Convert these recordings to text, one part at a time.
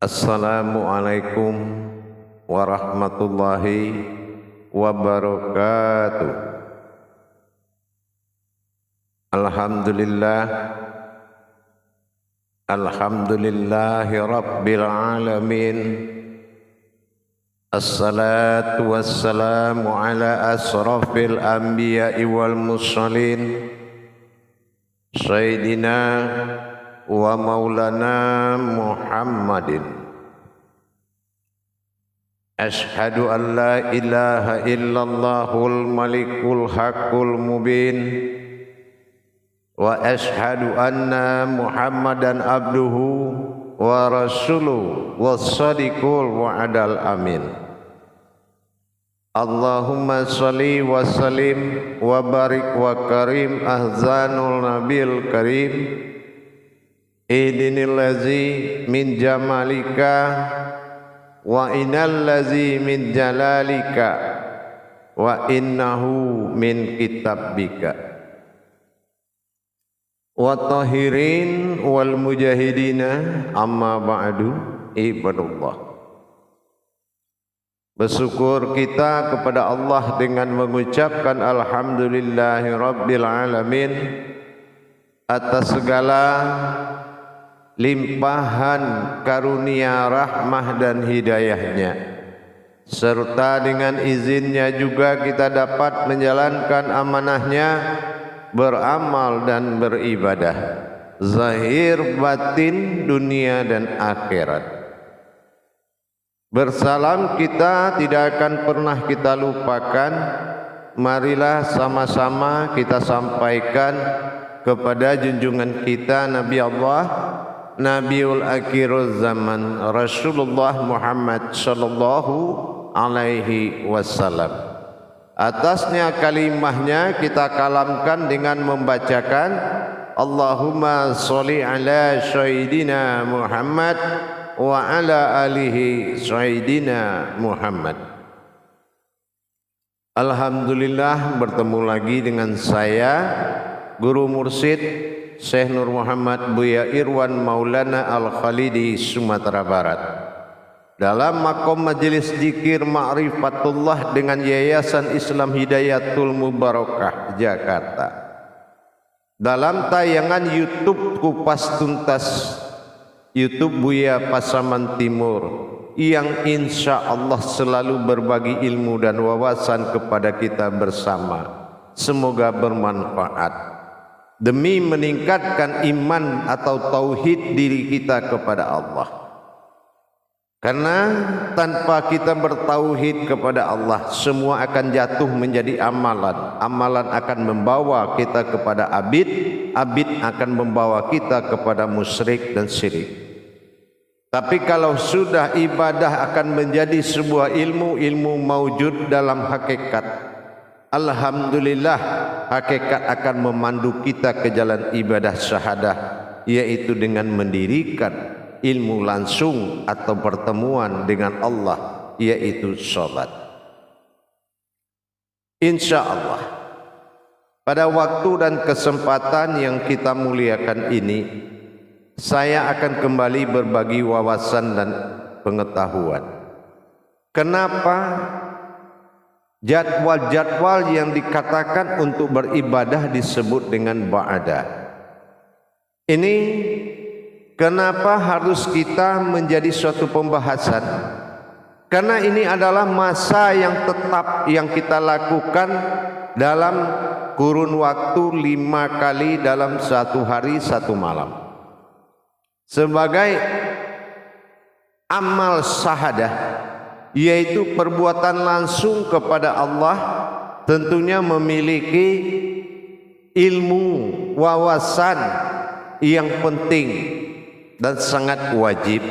Assalamualaikum warahmatullahi wabarakatuh. Alhamdulillah, alhamdulillahi rabbil alamin. Assalatu wassalamu ala asrafil anbiya'i wal mursalin, sayyidina wa maulana Muhammadin. Ashhadu an la ilaha illallahul malikul haqqul mubin, wa ashhadu anna Muhammadan abduhu wa rasuluhu was-sadiqul wa'adal amin. Allahumma salli wa sallim wa barik wa karim ahzanul nabil karim. Idinil lazi min jamalika wa innal lazi min jalalika wa innahu min kitabika. Wa tahirin wal mujahidina amma ba'du ibadullah. Bersyukur kita kepada Allah dengan mengucapkan alhamdulillahi rabbil alamin atas segala limpahan karunia rahmah dan hidayahnya, serta dengan izinnya juga kita dapat menjalankan amanahnya, beramal dan beribadah zahir batin dunia dan akhirat. Bersalam kita tidak akan pernah kita lupakan. Marilah sama-sama kita sampaikan kepada junjungan kita Nabi Allah, Nabiul Akhirul Zaman, Rasulullah Muhammad sallallahu alaihi wasallam. Atasnya kalimahnya kita kalamkan dengan membacakan Allahumma sholli ala sayyidina Muhammad wa ala alihi sayyidina Muhammad. Alhamdulillah, bertemu lagi dengan saya Guru Mursyid Syekh Nur Muhammad Buya Irwan Maulana Al-Khalidi, Sumatera Barat, dalam makom majelis zikir Ma'rifatullah dengan Yayasan Islam Hidayatul Mubarakah Jakarta, dalam tayangan YouTube Kupas Tuntas, YouTube Buya Pasaman Timur, yang insya Allah selalu berbagi ilmu dan wawasan kepada kita bersama. Semoga bermanfaat demi meningkatkan iman atau tauhid diri kita kepada Allah. Karena tanpa kita bertauhid kepada Allah, semua akan jatuh menjadi amalan. Amalan akan membawa kita kepada abid, abid akan membawa kita kepada musyrik dan syirik. Tapi kalau sudah ibadah akan menjadi sebuah ilmu, ilmu maujud dalam hakikat, alhamdulillah, hakikat akan memandu kita ke jalan ibadah syahadah, yaitu dengan mendirikan ilmu langsung atau pertemuan dengan Allah, yaitu sholat. Insya Allah pada waktu dan kesempatan yang kita muliakan ini, saya akan kembali berbagi wawasan dan pengetahuan. Kenapa jadwal-jadwal yang dikatakan untuk beribadah disebut dengan ba'adah? Ini kenapa harus kita menjadi suatu pembahasan? Karena ini adalah masa yang tetap yang kita lakukan dalam kurun waktu 5 kali dalam 1 hari 1 malam, sebagai amal syahadah, yaitu perbuatan langsung kepada Allah, tentunya memiliki ilmu wawasan yang penting dan sangat wajib,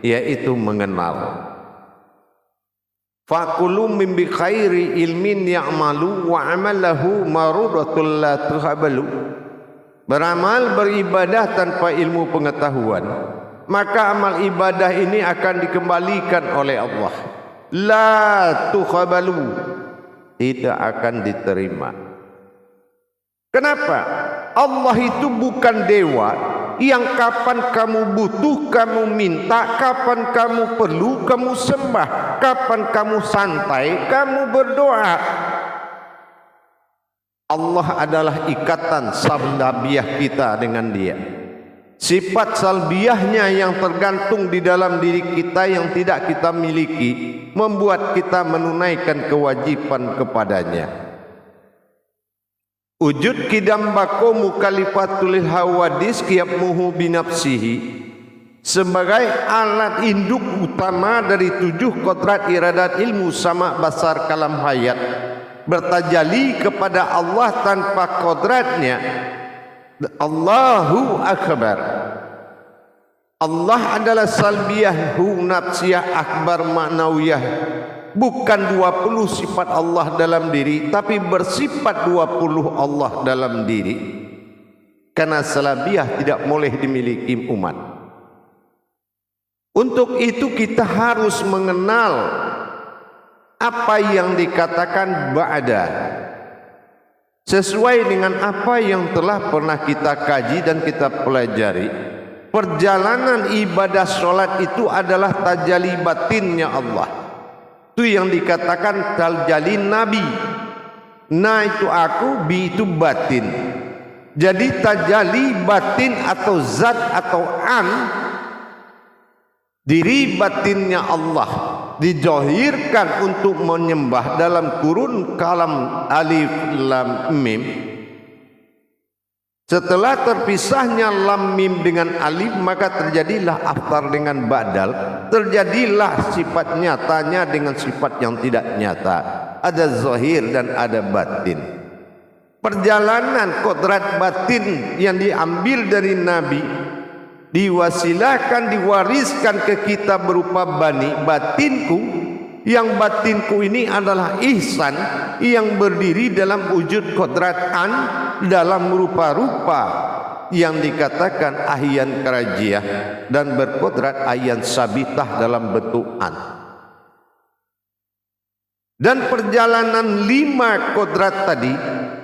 yaitu mengenal. Fakulu min bi khairi ilmin ya'malu wa amalahu marudatul la tuhabalu. Beramal, beribadah tanpa ilmu pengetahuan, maka amal ibadah ini akan dikembalikan oleh Allah. La tuhabalu, tidak akan diterima. Kenapa? Allah itu bukan dewa yang kapan kamu butuh kamu minta, kapan kamu perlu kamu sembah, kapan kamu santai kamu berdoa. Allah adalah ikatan salbiah kita dengan Dia. Sifat salbiahnya yang tergantung di dalam diri kita yang tidak kita miliki membuat kita menunaikan kewajiban kepadanya. Wujud kidam bako mukalifatul hawadis qiyammuhu binafsihi sebagai alat induk utama dari 7 kodrat iradat ilmu sama basar kalam hayat, bertajali kepada Allah tanpa kodratnya. Allahu Akbar. Allah adalah salbiyah hu nafsiyah akbar ma'nawiyah. Bukan 20 sifat Allah dalam diri, tapi bersifat 20 Allah dalam diri. Karena salbiyah tidak boleh dimiliki umat. Untuk itu kita harus mengenal apa yang dikatakan ba'da, sesuai dengan apa yang telah pernah kita kaji dan kita pelajari. Perjalanan ibadah solat itu adalah tajalli batinnya Allah. Itu yang dikatakan tajalli Nabi. Na itu aku, bi itu batin. Jadi tajalli batin atau zat atau an, diri batinnya Allah dijohirkan untuk menyembah dalam kurun kalam alif lam mim. Setelah terpisahnya lam mim dengan alif, maka terjadilah aftar dengan badal, terjadilah sifat nyatanya dengan sifat yang tidak nyata. Ada zahir dan ada batin. Perjalanan kodrat batin yang diambil dari Nabi diwasilahkan, diwariskan ke kita berupa bani batinku. Yang batinku ini adalah ihsan yang berdiri dalam wujud kodratan dalam rupa-rupa yang dikatakan ahyan karajiah dan berkodrat ahyan sabitah dalam bentuk an. Dan perjalanan 5 kodrat tadi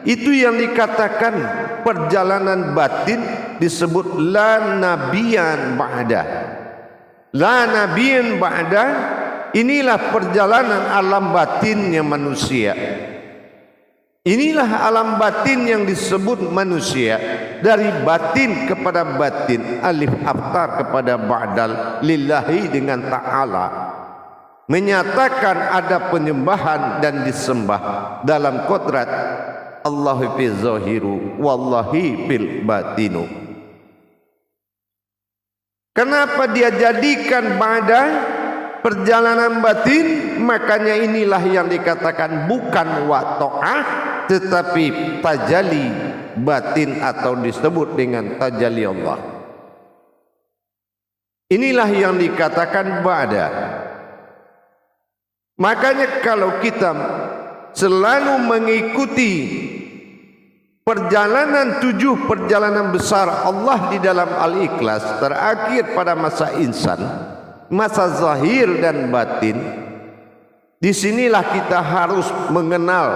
itu yang dikatakan perjalanan batin disebut la nabiyan ba'da. La nabiyan ba'da, inilah perjalanan alam batinnya manusia. Inilah alam batin yang disebut manusia, dari batin kepada batin, alif aftar kepada ba'dal, lillahi dengan ta'ala, menyatakan ada penyembahan dan disembah dalam kodrat Allahu fi zahiru wallahi fil batinu. Kenapa dia jadikan ba'da perjalanan batin? Makanya inilah yang dikatakan bukan wato'ah, tetapi tajalli batin atau disebut dengan tajalli Allah. Inilah yang dikatakan ba'da. Makanya kalau kita selalu mengikuti perjalanan 7 perjalanan besar Allah di dalam Al-Ikhlas, terakhir pada masa insan, masa zahir dan batin, disinilah kita harus mengenal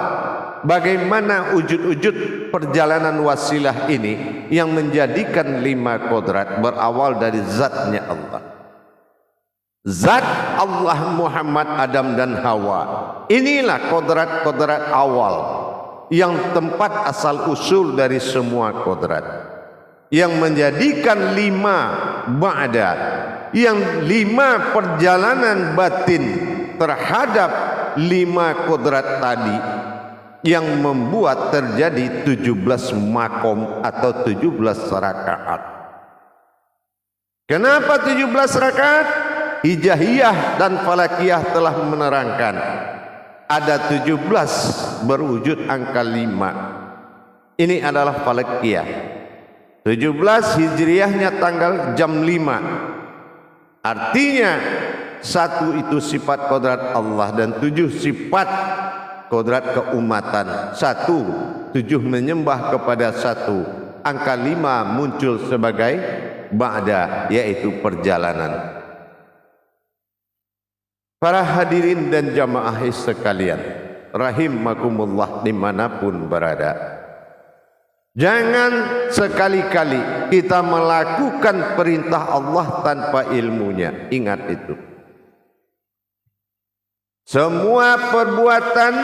bagaimana wujud-wujud perjalanan wasilah ini yang menjadikan 5 kodrat berawal dari zatnya Allah. Zat Allah, Muhammad, Adam dan Hawa. Inilah kodrat-kodrat awal yang tempat asal usul dari semua kodrat, yang menjadikan 5 ba'da, yang 5 perjalanan batin terhadap 5 kodrat tadi, yang membuat terjadi 17 makom atau 17 rakaat. Kenapa 17 rakaat? Hijahiyah dan falakiyah telah menerangkan ada 17 berwujud angka 5. Ini adalah falakiyah. 17 hijriyahnya tanggal jam 5. Artinya 1 itu sifat kodrat Allah dan 7 sifat kodrat keumatan. 1, 7 menyembah kepada 1. Angka 5 muncul sebagai ba'da, yaitu perjalanan. Para hadirin dan jamaah sekalian, rahimakumullah dimanapun berada. Jangan sekali-kali kita melakukan perintah Allah tanpa ilmunya. Ingat itu. Semua perbuatan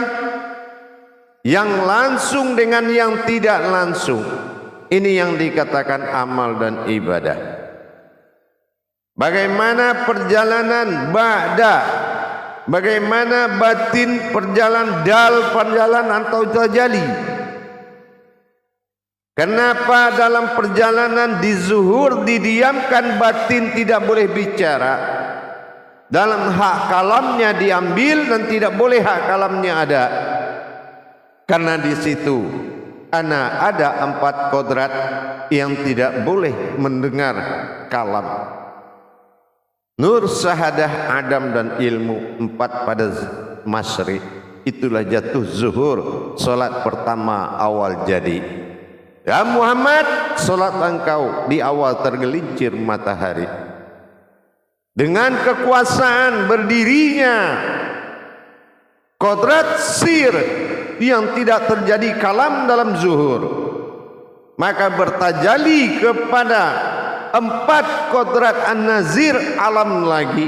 yang langsung dengan yang tidak langsung, ini yang dikatakan amal dan ibadah. Bagaimana perjalanan ba'da, bagaimana batin perjalanan dal, perjalanan atau tajali. Kenapa dalam perjalanan di zuhur didiamkan batin tidak boleh bicara? Dalam hak kalamnya diambil dan tidak boleh hak kalamnya ada. Karena di situ ada 4 kodrat yang tidak boleh mendengar kalam. Nur, syahadah, Adam dan ilmu, 4 pada masyrik. Itulah jatuh zuhur, solat pertama awal jadi. Ya Muhammad, solat engkau di awal tergelincir matahari. Dengan kekuasaan berdirinya kodrat sir yang tidak terjadi kalam dalam zuhur, maka bertajali kepada 4 kodrat an-nazir alam lagi,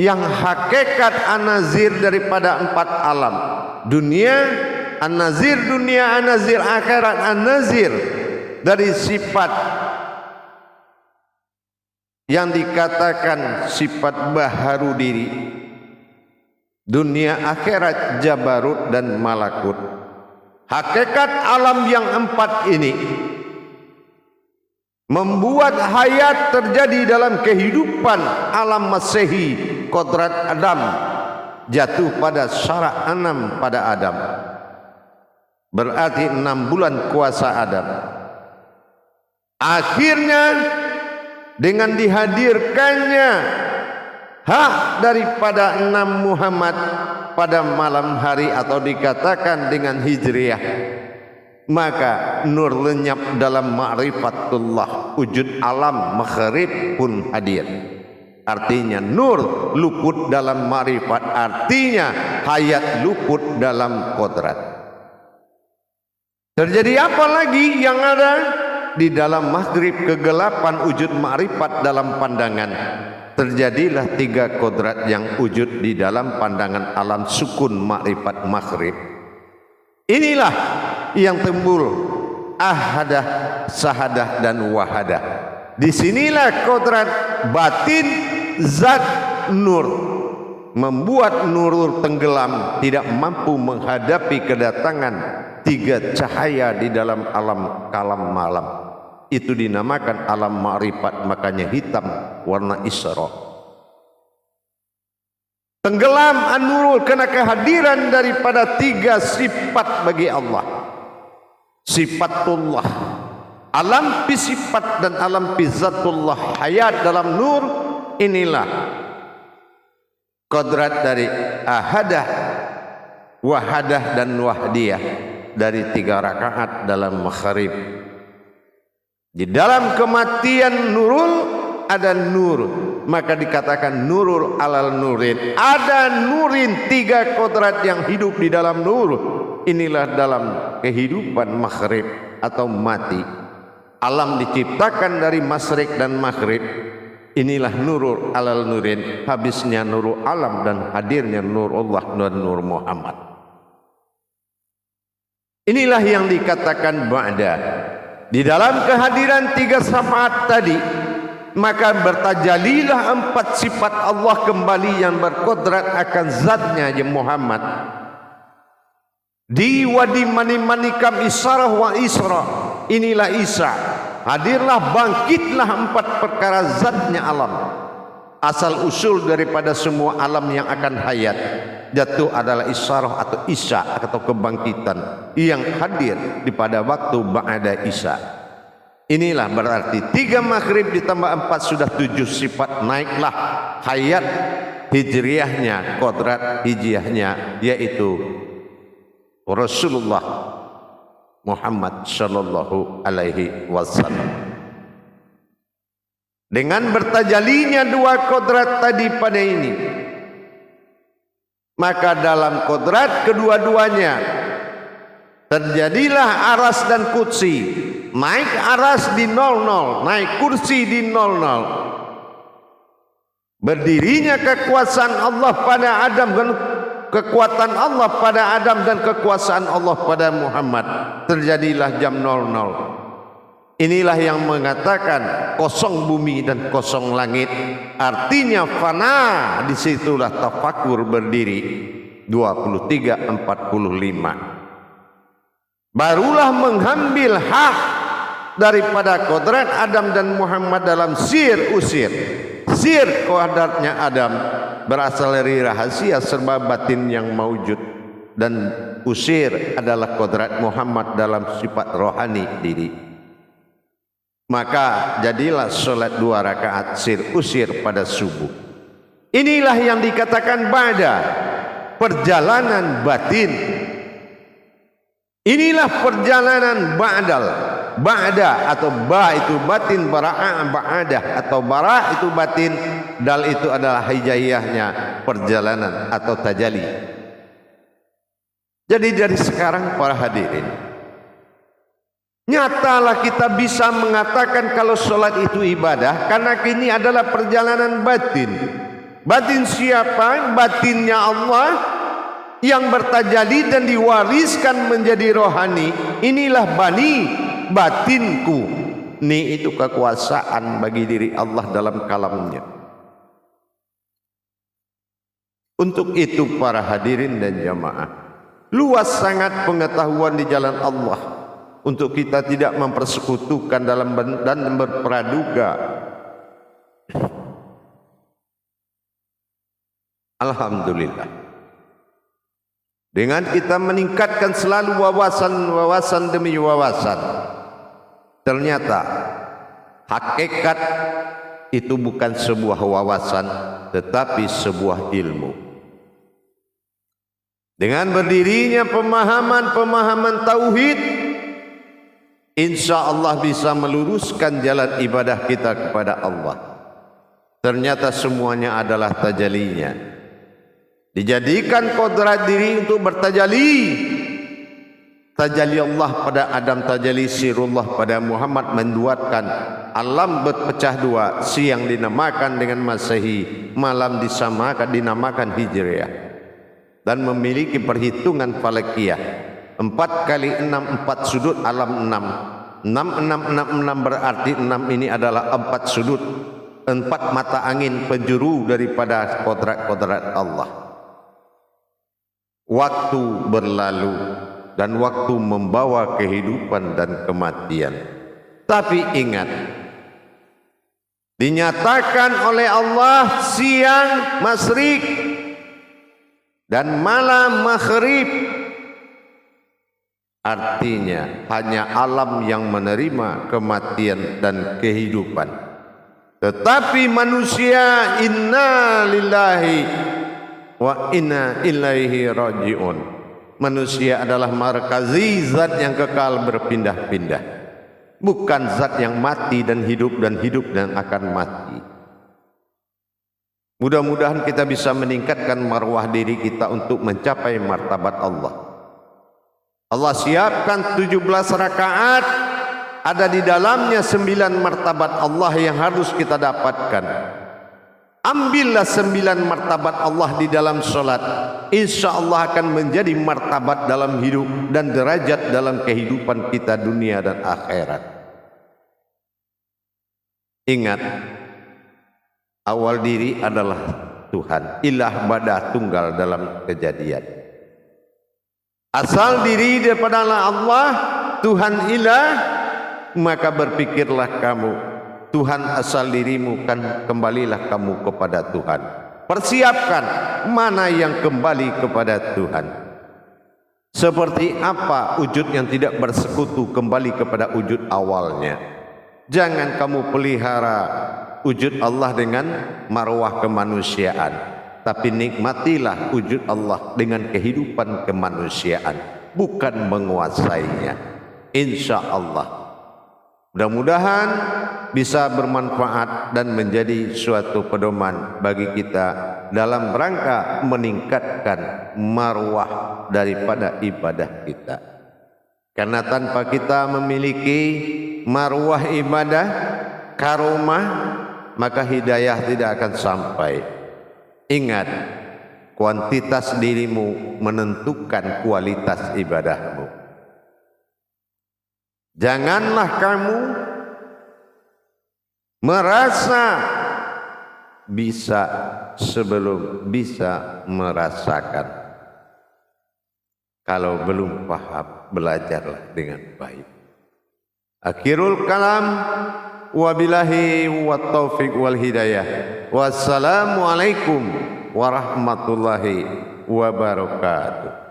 yang hakikat an-nazir daripada 4 alam dunia, an-nazir dunia, an-nazir akhirat, an-nazir dari sifat yang dikatakan sifat baharu diri, dunia akhirat jabarut dan malakut. Hakikat alam yang 4 ini membuat hayat terjadi dalam kehidupan alam masehi. Kodrat Adam jatuh pada syara 6 pada Adam, berarti 6 bulan kuasa Adam. Akhirnya dengan dihadirkannya hak daripada 6 Muhammad pada malam hari atau dikatakan dengan hijriyah, maka nur lenyap dalam ma'rifatullah, wujud alam maghrib pun hadir. Artinya nur luput dalam ma'rifat, artinya hayat luput dalam kodrat. Terjadi apa lagi yang ada? Di dalam maghrib kegelapan wujud ma'rifat dalam pandangan, terjadilah 3 kodrat yang wujud di dalam pandangan alam sukun ma'rifat maghrib. Inilah yang timbul ahadah, sahadah dan wahadah. Disinilah kodrat batin zat nur membuat nur tenggelam, tidak mampu menghadapi kedatangan 3 cahaya di dalam alam kalam malam. Itu dinamakan alam ma'rifat, makanya hitam warna Isra. Tenggelam an-nurul karena kehadiran daripada 3 sifat bagi Allah. Sifatullah, alam fi sifat dan alam fi zatullah, hayat dalam nur. Inilah kodrat dari ahadah, wahadah dan wahdiyah dari 3 rakaat dalam maghrib. Di dalam kematian nurul ada nur, maka dikatakan nurul alal nurin. Ada nurin, 3 kodrat yang hidup di dalam nur. Inilah dalam kehidupan maghrib atau mati. Alam diciptakan dari masyrik dan maghrib. Inilah nurul alal nurin, habisnya nurul alam dan hadirnya nur Allah dan nur Muhammad. Inilah yang dikatakan ba'da. Di dalam kehadiran 3 syafaat tadi, maka bertajalilah 4 sifat Allah kembali yang berkodrat akan zatnya ya Muhammad. Di wadi mani-manikam Isra wa Isra, inilah Isa. Hadirlah, bangkitlah 4 perkara zatnya alam. Asal usul daripada semua alam yang akan hayat jatuh adalah Isra atau Isa atau kebangkitan yang hadir di pada waktu ba'da Isa. Inilah berarti 3 maghrib ditambah 4 sudah 7 sifat, naiklah hayat hijriyahnya, kodrat hijriyahnya, yaitu Rasulullah Muhammad sallallahu alaihi wasallam. Dengan bertajalinya 2 kodrat tadi pada ini, maka dalam kodrat kedua-duanya Terjadilah aras dan kursi. Naik aras di 00, naik kursi di 00. Berdirinya kekuasaan Allah pada Adam dan kekuatan Allah pada Adam dan kekuasaan Allah pada Muhammad. Terjadilah jam 00. Inilah yang mengatakan kosong bumi dan kosong langit. Artinya fana. Disitulah tafakur berdiri. 23:45. Barulah mengambil hak daripada kodrat Adam dan Muhammad dalam sir usir. Sir kodratnya Adam berasal dari rahasia serba batin yang maujud, dan usir adalah kodrat Muhammad dalam sifat rohani diri. Maka jadilah solat 2 rakaat sir usir pada subuh. Inilah yang dikatakan ba'da, perjalanan batin. Inilah perjalanan ba'dal. Ba'da atau ba itu batin, bara'a ba'adah atau bara itu batin, dal itu adalah hijaiyahnya perjalanan atau tajali. Jadi dari sekarang para hadirin, nyatalah kita bisa mengatakan kalau sholat itu ibadah, karena ini adalah perjalanan batin. Batin siapa? Batinnya Allah yang bertajali dan diwariskan menjadi rohani. Inilah bani batinku. Ini itu kekuasaan bagi diri Allah dalam kalamnya. Untuk itu para hadirin dan jamaah, luas sangat pengetahuan di jalan Allah untuk kita tidak mempersekutukan dalam dan berpraduga. Alhamdulillah. Dengan kita meningkatkan selalu wawasan demi wawasan, ternyata hakikat itu bukan sebuah wawasan, tetapi sebuah ilmu. Dengan berdirinya pemahaman tauhid, insya Allah bisa meluruskan jalan ibadah kita kepada Allah. Ternyata semuanya adalah tajalinya. Dijadikan kodrat diri untuk bertajali. Tajali Allah pada Adam, tajali sirullah pada Muhammad, menduatkan alam berpecah dua. Siang dinamakan dengan Masehi, malam dinamakan Hijriah, dan memiliki perhitungan falakiyah. 4 kali 6, 4 sudut alam 6. 6, 6, 6, 6 berarti 6 ini adalah 4 sudut, 4 mata angin penjuru daripada kodrat Allah. Waktu berlalu dan waktu membawa kehidupan dan kematian. Tapi ingat, dinyatakan oleh Allah siang masyrik dan malam maghrib. Artinya hanya alam yang menerima kematian dan kehidupan. Tetapi manusia, inna lillahi wa inna ilaihi raji'un. Manusia adalah markazi, zat yang kekal berpindah-pindah, bukan zat yang mati dan hidup dan akan mati. Mudah-mudahan kita bisa meningkatkan marwah diri kita untuk mencapai martabat Allah. Allah siapkan 17 rakaat, ada di dalamnya 9 martabat Allah yang harus kita dapatkan. Ambillah 9 martabat Allah di dalam solat. Insya Allah akan menjadi martabat dalam hidup dan derajat dalam kehidupan kita dunia dan akhirat. Ingat, awal diri adalah Tuhan. Ilah badah tunggal dalam kejadian. Asal diri daripada Allah, Tuhan ilah, maka berpikirlah kamu, Tuhan asal dirimu, kan kembalilah kamu kepada Tuhan. Persiapkan mana yang kembali kepada Tuhan. Seperti apa wujud yang tidak bersekutu kembali kepada wujud awalnya. Jangan kamu pelihara wujud Allah dengan marwah kemanusiaan, tapi nikmatilah wujud Allah dengan kehidupan kemanusiaan, bukan menguasainya. Insya Allah. Mudah-mudahan bisa bermanfaat dan menjadi suatu pedoman bagi kita dalam rangka meningkatkan marwah daripada ibadah kita. Karena tanpa kita memiliki marwah ibadah, karomah, maka hidayah tidak akan sampai. Ingat, kuantitas dirimu menentukan kualitas ibadahmu. Janganlah kamu merasa bisa sebelum bisa merasakan. Kalau belum paham, belajarlah dengan baik. Akhirul kalam, wabillahi wa taufiq wal hidayah. Wassalamualaikum warahmatullahi wabarakatuh.